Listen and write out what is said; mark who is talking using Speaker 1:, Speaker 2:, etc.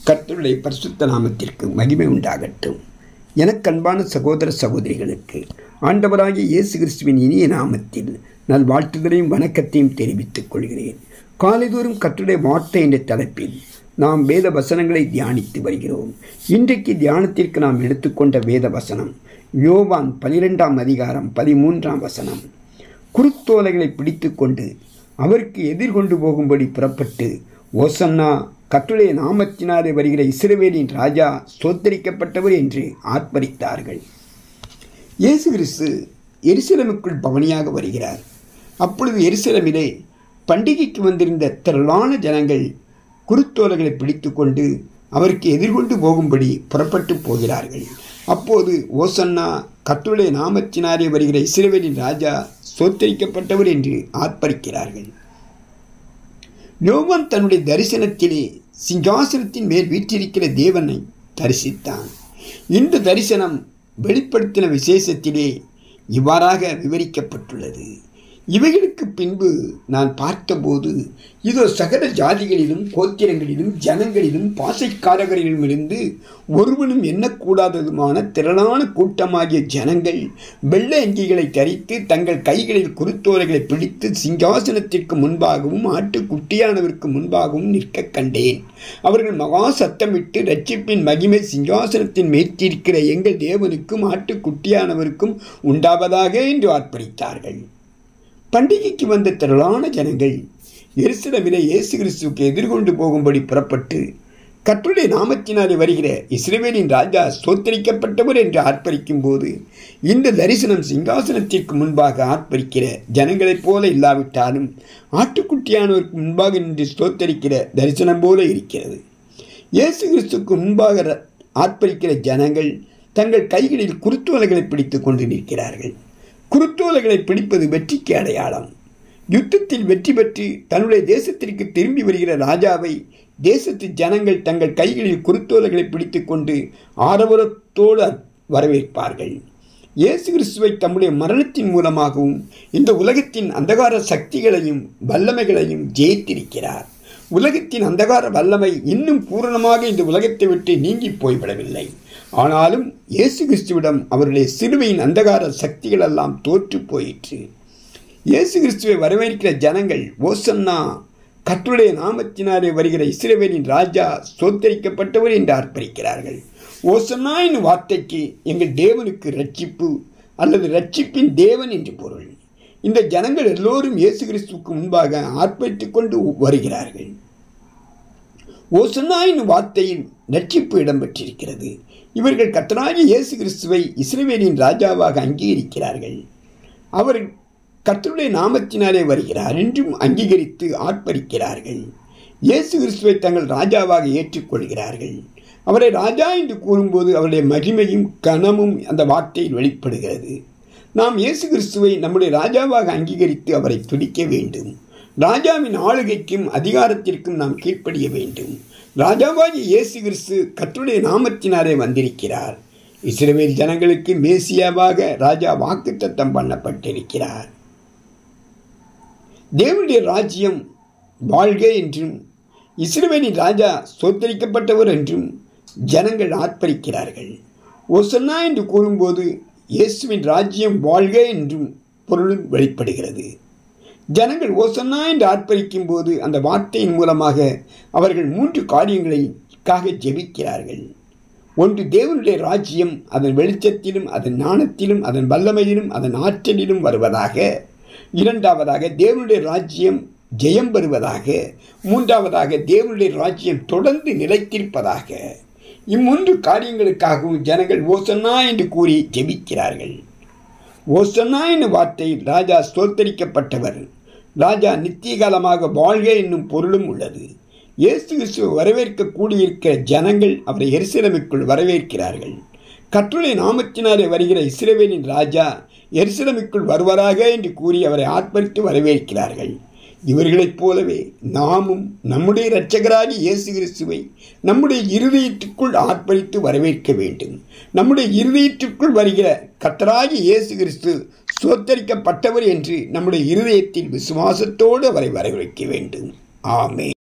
Speaker 1: கர்த்தருடைய பரிசுத்த நாமத்திற்கு மகிமை உண்டாகட்டும். எனக்கன்பான சகோதர சகோதரிகளுக்கு ஆண்டவராகிய இயேசு கிறிஸ்துவின் இனிய நாமத்தில் நான் வாழ்த்துதலையும் வணக்கத்தையும் தெரிவித்துக் கொள்கிறேன். காலைதோறும் கர்த்தருடைய வார்த்தை என்ற தலைப்பில் நாம் வேத வசனங்களை தியானித்து வருகிறோம். இன்றைக்கு தியானத்திற்கு நாம் எடுத்துக்கொண்ட வேத வசனம் யோவான் 12ஆம் அதிகாரம் 13ஆம் வசனம். குருத்தோலைகளை பிடித்து கொண்டு அவருக்கு எதிர்கொண்டு போகும்படி புறப்பட்டு, ஓசன்னா, கர்த்தருடைய நாமத்தினாலே வருகிற இஸ்ரவேலின் ராஜா ஸ்தோத்தரிக்கப்பட்டவர் என்று ஆர்ப்பரித்தார்கள். இயேசு கிறிஸ்து எருசலேமுக்குள் பவனியாக வருகிறார். அப்பொழுது எருசலேமிலே பண்டிகைக்கு வந்திருந்த திரளான ஜனங்கள் குருத்தோலைகளை பிடித்து கொண்டு அவருக்கு எதிர்கொண்டு போகும்படி புறப்பட்டு போகிறார்கள். அப்போது ஓசன்னா, கர்த்தருடைய நாமத்தினாலே வருகிற இஸ்ரவேலின் ராஜா ஸ்தோத்தரிக்கப்பட்டவர் என்று ஆர்ப்பரிக்கிறார்கள். யோவான் தன்னுடைய தரிசனத்திலே சிங்காசனத்தின் மேல் வீற்றிருக்கிற தேவனை தரிசித்தான். இந்த தரிசனம் வெளிப்படுத்தின விசேஷத்திலே இவ்வாறாக விவரிக்கப்பட்டுள்ளது. இவைகளுக்கு பின்பு நான் பார்த்தபோது, இதோ சகல ஜாதிகளிலும் கோத்திரங்களிலும் ஜனங்களிலும் பாசைக்காரர்களிலுமிருந்து ஒருவனும் எண்ணக்கூடாததுமான திரளான கூட்டமாகிய ஜனங்கள் வெள்ளை அங்கிகளை தரித்து தங்கள் கைகளில் குருத்தோலைகளை பிடித்து சிங்காசனத்திற்கு முன்பாகவும் ஆட்டுக்குட்டியானவருக்கு முன்பாகவும் நிற்க கண்டேன். அவர்கள் மகா சத்தமிட்டு, இரட்சிப்பின் மகிமை சிங்காசனத்தின் மேற்றிருக்கிற எங்கள் தேவனுக்கும் ஆட்டுக்குட்டியானவருக்கும் உண்டாவதாக என்று ஆர்ப்பரித்தார்கள். பண்டிகைக்கு வந்த திரளான ஜனங்கள் எருசலேமிலே இயேசு கிறிஸ்துவுக்கு எதிர்கொண்டு போகும்படி புறப்பட்டு, கர்த்தருடைய நாமத்தினாலே வருகிற இஸ்ரவேலின் ராஜா ஸ்தோத்தரிக்கப்பட்டவர் என்று ஆர்ப்பரிக்கும் போது, இந்த தரிசனம் சிங்காசனத்திற்கு முன்பாக ஆர்ப்பரிக்கிற ஜனங்களைப் போல இல்லாவிட்டாலும் ஆட்டுக்குட்டியானவருக்கு முன்பாக நின்று ஸ்தோத்தரிக்கிற தரிசனம் போல இருக்கிறது. இயேசு கிறிஸ்துவுக்கு முன்பாக ஆர்ப்பரிக்கிற ஜனங்கள் தங்கள் கைகளில் குருத்தோலைகளை பிடித்து கொண்டு நிற்கிறார்கள். குருத்தோலைகளை பிடிப்பது வெற்றிக்கு அடையாளம். யுத்தத்தில் வெற்றி பெற்று தன்னுடைய தேசத்திற்கு திரும்பி வருகிற ராஜாவை தேசத்து ஜனங்கள் தங்கள் கைகளில் குருத்தோலைகளை பிடித்து கொண்டு ஆரவாரத்தோடு வரவேற்பார்கள். இயேசு கிறிஸ்துவை தம்முடைய மரணத்தின் மூலமாகவும் இந்த உலகத்தின் அந்தகார சக்திகளையும் வல்லமைகளையும் ஜெயித்திருக்கிறார். உலகத்தின் அந்தகார வல்லமை இன்னும் பூரணமாக இந்த உலகத்தை விட்டு நீங்கி போய்விடவில்லை. ஆனாலும் இயேசு கிறிஸ்துவிடம் அவருடைய சிலுவையின் அந்தகார சக்திகள் எல்லாம் தோற்று போயிற்று. இயேசு கிறிஸ்துவை வரவேற்கிற ஜனங்கள், ஓசன்னா, கர்த்தருடைய நாமத்தினாலே வருகிற இஸ்ரவேலின் ராஜா ஸ்தோத்தரிக்கப்பட்டவர் என்று ஆர்ப்பரிக்கிறார்கள். ஓசன்னா என்னும் வார்த்தைக்கு எங்கள் தேவனுக்கு இரட்சிப்பு அல்லது இரட்சிப்பின் தேவன் என்று பொருள். இந்த ஜனங்கள் எல்லோரும் இயேசு கிறிஸ்துவுக்கு முன்பாக ஆர்ப்பரித்துக் கொண்டு வருகிறார்கள். ஓசன்னா என்னும் வார்த்தையில் இரட்சிப்பு இடம்பெற்றிருக்கிறது. இவர்கள் கர்த்தராகிய இயேசு கிறிஸ்துவை இஸ்ரவேலின் ராஜாவாக அங்கீகரிக்கிறார்கள். அவர் கர்த்தருடைய நாமத்தினாலே வருகிறார் என்றும் அங்கீகரித்து ஆர்ப்பரிக்கிறார்கள். இயேசு கிறிஸ்துவை தங்கள் ராஜாவாக ஏற்றுக்கொள்கிறார்கள். அவரை ராஜா என்று கூறும்போது அவருடைய மகிமையும் கனமும் அந்த வார்த்தையில் வெளிப்படுகிறது. நாம் இயேசு கிறிஸ்துவை நம்முடைய ராஜாவாக அங்கீகரித்து அவரை துதிக்க வேண்டும். ராஜாவின் ஆளுகைக்கும் அதிகாரத்திற்கும் நாம் கீழ்ப்படிய வேண்டும். ராஜாவாகிய இயேசு கிறிஸ்து கர்த்தருடைய நாமத்தினாலே வந்திருக்கிறார். இஸ்ரவேல் ஜனங்களுக்கு மேசியாவாக ராஜா வாக்குத்தத்தம் பண்ணப்பட்டிருக்கிறார். தேவனுடைய ராஜ்யம் வாழ்க என்றும் இஸ்ரவேலின் ராஜா ஸ்தோத்தரிக்கப்பட்டவர் என்றும் ஜனங்கள் ஆர்ப்பரிக்கிறார்கள். ஓசன்னா என்று கூறும்போது இயேசுவின் ராஜ்யம் வாழ்க என்றும் பொருளும் வெளிப்படுகிறது. ஜனங்கள் ஓசன்னா என்று ஆர்ப்பரிக்கும் போது அந்த வார்த்தையின் மூலமாக அவர்கள் 3 காரியங்களுக்காக ஜெபிக்கிறார்கள். ஒன்று, தேவனுடைய ராஜ்யம் அதன் வெளிச்சத்திலும் அதன் ஞானத்திலும் அதன் வல்லமையிலும் அதன் ஆற்றலிலும் வருவதாக. இரண்டாவதாக, தேவனுடைய ராஜ்யம் ஜெயம் பெறுவதாக. மூன்றாவதாக, தேவனுடைய ராஜ்யம் தொடர்ந்து நிலைத்திருப்பதாக. இம்மூன்று காரியங்களுக்காகவும் ஜனங்கள் ஓசன்னா என்று கூறி ஜெபிக்கிறார்கள். ஓசன்னா என்னும் வார்த்தையில் ராஜா ஸ்தோத்தரிக்கப்பட்டவர், ராஜா நித்திய காலமாக வாழ்க என்னும் பொருளும் உள்ளது. இயேசு கிறிஸ்துவை வரவேற்க கூடியிருக்கிற ஜனங்கள் அவரை எருசலேமுக்குள் வரவேற்கிறார்கள். கர்த்தருடைய நாமத்தினாலே வருகிற இஸ்ரவேலின் ராஜா எருசலேமுக்குள் வருவாராக என்று கூறி அவரை ஆர்ப்பரித்து வரவேற்கிறார்கள். இவர்களைப் போலவே நாமும் நம்முடைய இரட்சகராகிய இயேசு கிறிஸ்துவை நம்முடைய இருதயத்திற்குள் ஆர்ப்பரித்து வரவேற்க வேண்டும். நம்முடைய இருதயத்திற்குள் வருகிற கர்த்தராகிய இயேசு கிறிஸ்து ஸ்தோத்தரிக்கப்பட்டவர் என்று நம்முடைய இருதயத்தில் விசுவாசத்தோடு அவரை வரவேற்க வேண்டும். ஆமென்.